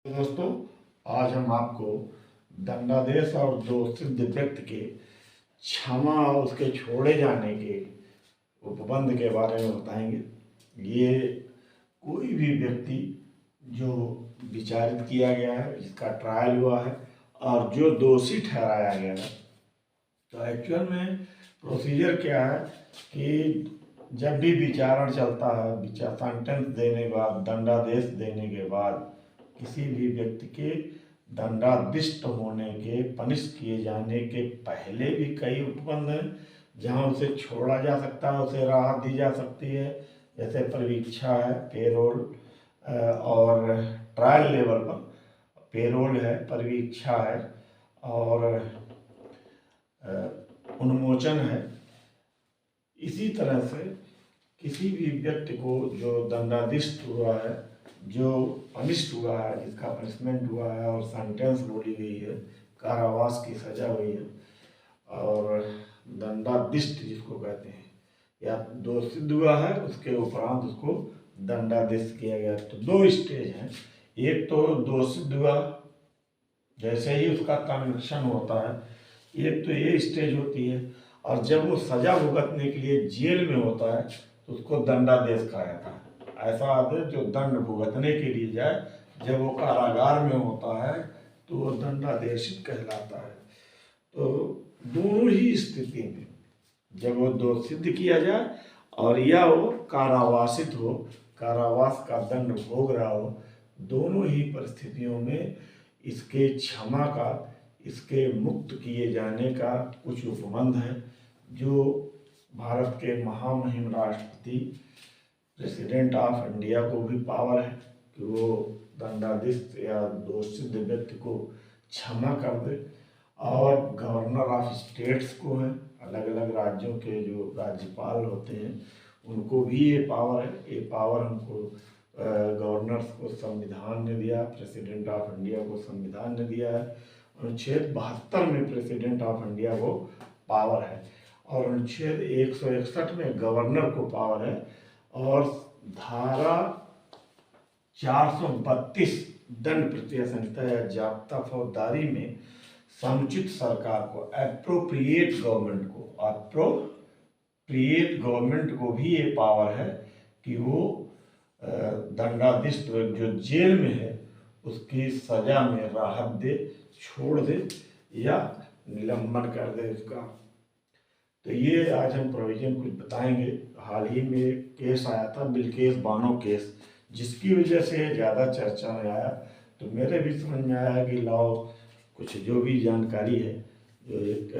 दोस्तों, आज हम आपको दंडादेश और दोषसिद्ध व्यक्ति के क्षमा और उसके छोड़े जाने के उपबंध के बारे में बताएंगे। ये कोई भी व्यक्ति जो विचारित किया गया है, जिसका ट्रायल हुआ है और जो दोषी ठहराया गया है, तो एक्चुअल में प्रोसीजर क्या है कि जब भी विचारण चलता है, सेंटेंस देने के बाद, दंडादेश देने के बाद किसी भी व्यक्ति के दंडादिष्ट होने के, पनिश किए जाने के पहले भी कई उपबंध हैं जहां उसे छोड़ा जा सकता है, उसे राहत दी जा सकती है। जैसे परीक्षा है, पेरोल, और ट्रायल लेवल पर पेरोल है, परीक्षा है और उन्मोचन है। इसी तरह से किसी भी व्यक्ति को जो दंडादिष्ट हुआ है, जो अनिष्ट हुआ है, जिसका पनिशमेंट हुआ है और सेंटेंस बोली गई है, कारावास की सजा हुई है, और दंडादिष्ट जिसको कहते हैं, या दोषित हुआ है, उसके उपरांत उसको दंडादेश किया गया। तो दो स्टेज हैं। एक तो दोषित हुआ, जैसे ही उसका कन्विक्शन होता है, एक तो ये स्टेज होती है, और जब वो सजा भुगतने के लिए जेल में होता है तो उसको दंडादेश कहा जाता है। ऐसा आदेश जो दंड भुगतने के लिए जाए, जब वो कारागार में होता है तो वो दंडादेशित कहलाता है। तो दोनों ही स्थिति में, जब वो दोष सिद्ध किया जाए और या वो कारावासित हो, कारावास का दंड भोग रहा हो, दोनों ही परिस्थितियों में इसके क्षमा का, इसके मुक्त किए जाने का कुछ उपबंध है, जो भारत के महामहिम राष्ट्रपति प्रेसिडेंट ऑफ इंडिया को भी पावर है कि वो दंडादिष्ट या दोषित व्यक्ति को क्षमा कर दे, और गवर्नर ऑफ स्टेट्स को है, अलग अलग राज्यों के जो राज्यपाल होते हैं उनको भी ये पावर है। ये पावर हमको गवर्नर्स को संविधान ने दिया, प्रेसिडेंट ऑफ इंडिया को संविधान ने दिया है। अनुच्छेद 72 में प्रेसिडेंट ऑफ इंडिया को पावर है, और अनुच्छेद 161 में गवर्नर को पावर है, और धारा 432 दंड प्रक्रिया संहिता या जाब्ता फौजदारी में समुचित सरकार को, एप्रोप्रिएट गवर्नमेंट को भी ये पावर है कि वो दंडादिष्ट जो जेल में है उसकी सजा में राहत दे, छोड़ दे या निलंबन कर दे उसका। तो ये आज हम प्रोविजन कुछ बताएंगे। हाल ही में एक केस आया था, बिल्किस बानो केस, जिसकी वजह से ज़्यादा चर्चा में आया। तो मेरे भी समझ में आया कि लाओ कुछ जो भी जानकारी है, जो एक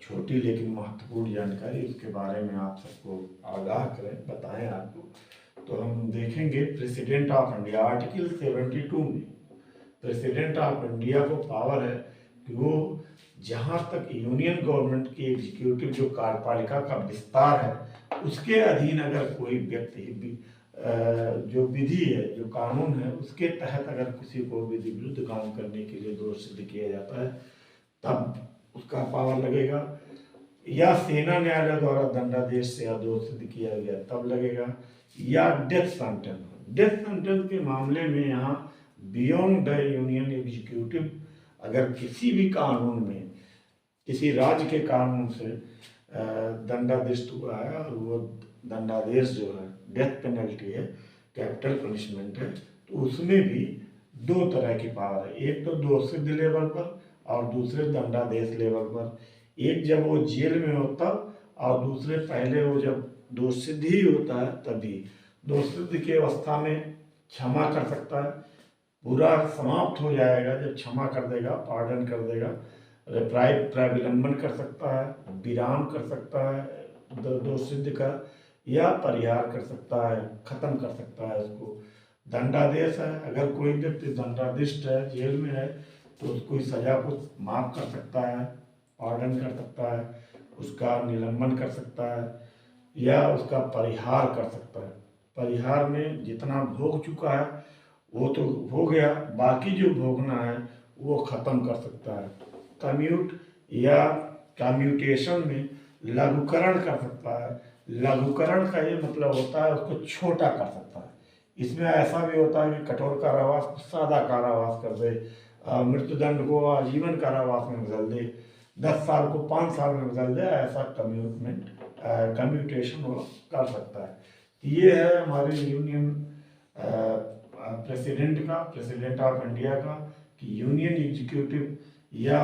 छोटी लेकिन महत्वपूर्ण जानकारी, उसके बारे में आप सबको आगाह करें, बताएं आपको। तो हम देखेंगे प्रेसिडेंट ऑफ इंडिया, आर्टिकल 72 में प्रेसिडेंट ऑफ इंडिया को पावर है कि वो जहाँ तक यूनियन गवर्नमेंट की एग्जीक्यूटिव जो कार्यपालिका का विस्तार है, उसके अधीन अगर कोई व्यक्ति जो विधि है, जो कानून है, उसके तहत अगर किसी को विधि विरुद्ध काम करने के लिए दोष सिद्ध किया जाता है, तब उसका पावर लगेगा। या सेना न्यायालय द्वारा दंडादेश से या दोष सिद्ध किया गया तब लगेगा। या डेथ सेंटेंस के मामले में यहाँ बियॉन्ड द यूनियन एग्जीक्यूटिव, अगर किसी भी कानून में, किसी राज्य के कानून से दंडादिष्ट हुआ है और वो दंडादेश जो है डेथ पेनल्टी है, कैपिटल पनिशमेंट है, तो उसमें भी दो तरह की पावर है। एक तो दोषसिद्ध लेवल पर और दूसरे दंडादेश लेवल पर। एक जब वो जेल में होता, और दूसरे पहले वो जब दोषसिद्ध ही होता है तभी। दोषसिद्ध की अवस्था में क्षमा कर सकता है, पूरा समाप्त हो जाएगा जब क्षमा कर देगा, पार्डन कर देगा, प्राविलंबन कर सकता है, विराम कर सकता है दोष सिद्ध का, या परिहार कर सकता है, खत्म कर सकता है उसको। दंडादेश है, अगर कोई व्यक्ति दंडादिष्ट है, जेल में है, तो उसको इस सजा को माफ कर सकता है, पार्डन कर सकता है, उसका निलंबन कर सकता है, या उसका परिहार कर सकता है। परिहार में जितना भोग चुका है वो तो हो गया, बाकी जो भोगना है वो खत्म कर सकता है। कम्यूट या कम्यूटेशन में लघुकरण कर सकता है। लघुकरण का ये मतलब होता है उसको छोटा कर सकता है, इसमें ऐसा भी होता है कि कठोर कारावास को सादा कारावास कर दे, मृत्युदंड को आजीवन कारावास में बदल दे, 10 साल को 5 साल में बदल दे, ऐसा कम्यूटेशन वो कर सकता है। ये है हमारे यूनियन प्रेसिडेंट ऑफ इंडिया का कि यूनियन एग्जीक्यूटिव या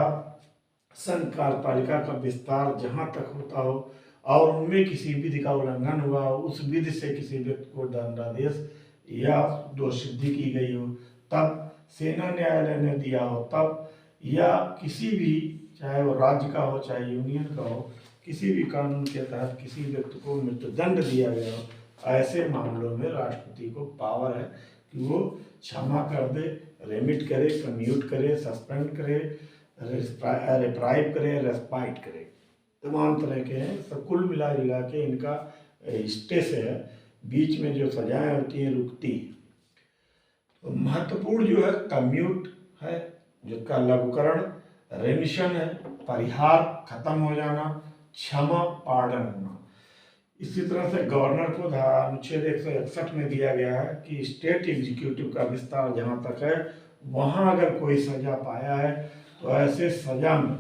संघ कार्यपालिका का विस्तार जहाँ तक होता हो और उनमें किसी विधि का उल्लंघन हुआ हो, उस विधि से किसी व्यक्ति को दंडादेश या दोष सिद्धि की गई हो, तब सेना न्यायालय ने दिया हो तब, या किसी भी, चाहे वो राज्य का हो चाहे यूनियन का हो, किसी भी कानून के तहत किसी व्यक्ति को मृत्युदंड दिया गया हो, ऐसे मामलों में राष्ट्रपति को पावर है कि वो क्षमा कर दे, रेमिट करे, कम्यूट करे, सस्पेंड करे, रिप्राइव करे, रेस्पाइट करे, तमाम तरह के हैं। सब कुल मिला जुला के इनका स्टे से है, बीच में जो सजाएं होती हैं रुकती है। तो महत्वपूर्ण जो है कम्यूट है, जिसका लघुकरण, रेमिशन है, परिहार, खत्म हो जाना, क्षमा, पार्डन होना। इसी तरह से गवर्नर को अनुच्छेद 161 में दिया गया है कि स्टेट एग्जीक्यूटिव का विस्तार जहाँ तक है, वहाँ अगर कोई सजा पाया है तो ऐसे सजा में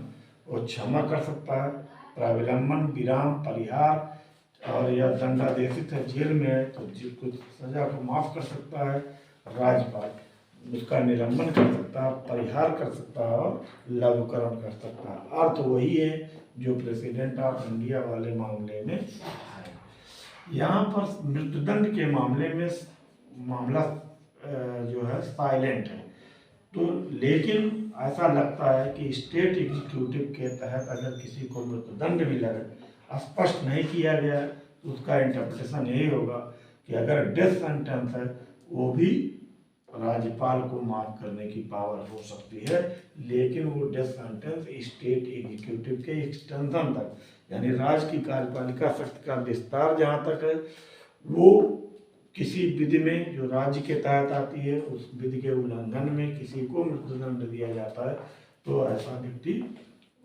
वो क्षमा कर सकता है, प्राविलंबन, विराम, परिहार, और यह दंडादेशित है, जेल में है तो जिसको सजा को माफ कर सकता है राज्यपाल, उसका निलंबन कर सकता है, परिहार कर सकता है और लघुकरण कर सकता है। अर्थ वही है जो प्रेसिडेंट ऑफ इंडिया वाले मामले में है। यहाँ पर मृत्युदंड के मामले में मामला जो है साइलेंट है, तो लेकिन ऐसा लगता है कि स्टेट एग्जीक्यूटिव के तहत अगर किसी को मृत्युदंड भी लगे, स्पष्ट नहीं किया गया, तो उसका इंटरप्रिटेशन यही होगा कि अगर डेथ सेंटेंस है वो भी राज्यपाल को माफ करने की पावर हो सकती है, लेकिन वो डेथ सेंटेंस स्टेट एग्जीक्यूटिव के एक्सटेंशन तक, यानी राज्य की कार्यपालिका शक्ति का विस्तार जहाँ तक है, वो किसी विधि में जो राज्य के तहत आती है, उस विधि के उल्लंघन में किसी को मृत्युदंड दिया जाता है, तो ऐसा व्यक्ति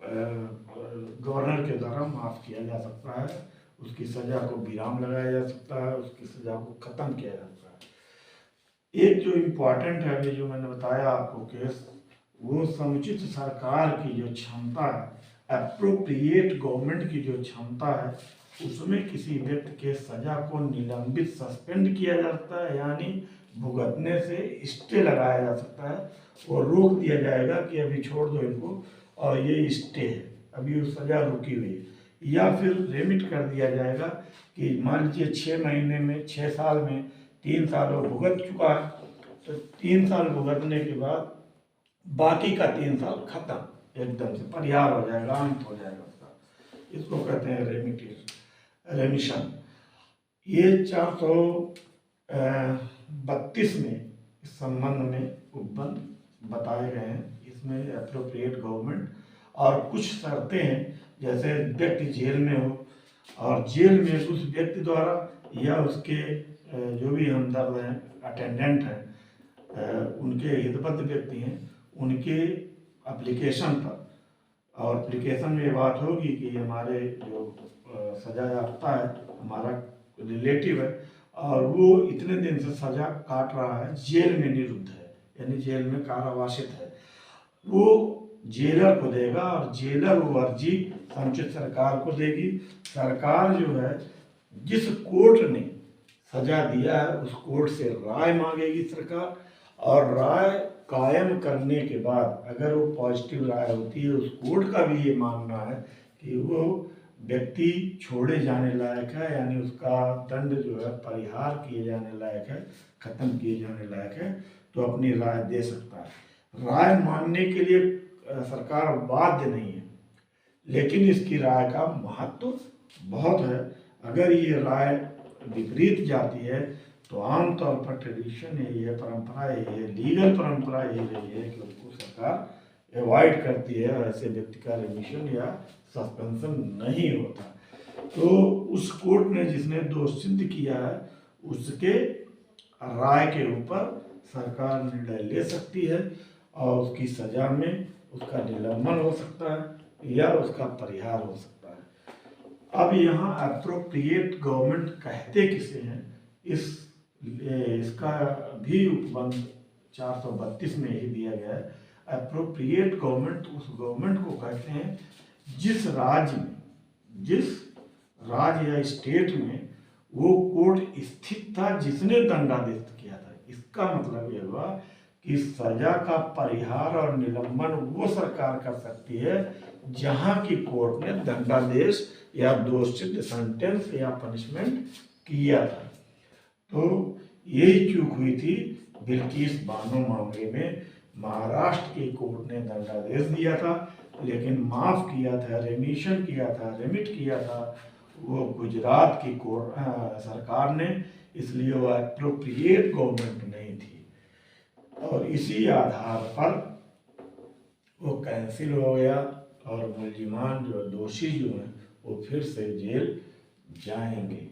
गवर्नर के द्वारा माफ किया जा सकता है, उसकी सजा को विराम लगाया जा सकता है, उसकी सजा को खत्म किया जा सकता है। एक जो इम्पोर्टेंट है, अभी जो मैंने बताया आपको केस, वो समुचित सरकार की जो क्षमता है, एप्रोप्रिएट गवर्नमेंट की जो क्षमता है, उसमें किसी व्यक्ति के सजा को निलंबित, सस्पेंड किया जा सकता है, यानी भुगतने से स्टे लगाया जा सकता है और रोक दिया जाएगा कि अभी छोड़ दो इनको और ये स्टे है, अभी वो सजा रुकी हुई है, या फिर रेमिट कर दिया जाएगा कि मान लीजिए 6 महीने में, 6 साल में 3 साल वो भुगत चुका है, तो 3 साल भुगतने के बाद बाकी का 3 साल खत्म, एकदम से परिहार हो जाएगा, अंत हो जाएगा उसका, इसको कहते हैं रेमिशन। ये 432 में इस संबंध में उपबंध बताए गए हैं। इसमें एप्रोप्रिएट गवर्नमेंट और कुछ शर्तें हैं, जैसे व्यक्ति जेल में हो और जेल में उस व्यक्ति द्वारा या उसके जो भी हमदर्द हैं, अटेंडेंट हैं, उनके हितबद्ध व्यक्ति हैं, उनके एप्लीकेशन पर, और एप्लीकेशन में ये बात होगी कि हमारे जो सजा याफ्ता है, हमारा रिलेटिव है और वो इतने दिन से सजा काट रहा है, जेल में निरुद्ध है, यानी जेल में कारावासित है, वो जेलर को देगा और जेलर वो अर्जी समुचित सरकार को देगी। सरकार जो है जिस कोर्ट ने सजा दिया है उस कोर्ट से राय मांगेगी सरकार, और राय कायम करने के बाद अगर वो पॉजिटिव राय होती है, उस कोर्ट का भी ये मानना है कि वो व्यक्ति छोड़े जाने लायक है, यानी उसका दंड जो है परिहार किए जाने लायक है, खत्म किए जाने लायक है, तो अपनी राय दे सकता है। राय मानने के लिए सरकार बाध्य नहीं है, लेकिन इसकी राय का महत्व बहुत है। अगर ये राय विपरीत जाती है तो आमतौर पर ट्रेडिशन यही है, परंपरा यही है, लीगल परंपरा यही रही है कि उसको सरकार अवॉइड करती है और ऐसे व्यक्ति का रिमिशन या सस्पेंशन नहीं होता। तो उस कोर्ट ने जिसने दोष सिद्ध किया है उसके राय के ऊपर सरकार निर्णय ले सकती है और उसकी सजा में उसका निलंबन हो सकता है या उसका परिहार हो सकता है। अब यहाँ एप्रोप्रिएट गवर्नमेंट कहते किसे हैं, इस इसका भी उपबंध 432 में ही दिया गया है। अप्रोप्रिएट गवर्नमेंट उस गवर्नमेंट को कहते हैं जिस राज्य में, जिस राज्य या स्टेट में वो कोर्ट स्थित था जिसने दंडादेश किया था। इसका मतलब ये हुआ कि सजा का परिहार और निलंबन वो सरकार कर सकती है जहां की कोर्ट ने दंडादेश या दोषसिद्ध सेंटेंस या पनिशमेंट किया था। तो यही चूक हुई थी बिल्किस बानो मामले में। महाराष्ट्र की कोर्ट ने दंडादेश दिया था लेकिन माफ किया था, रेमिशन किया था, रेमिट किया था वो गुजरात की कोर्ट सरकार ने, इसलिए वो एप्रोप्रिएट गवर्नमेंट नहीं थी। और इसी आधार पर वो कैंसिल हो गया और मुलजिमान जो दोषी जो हैं वो फिर से जेल जाएंगे।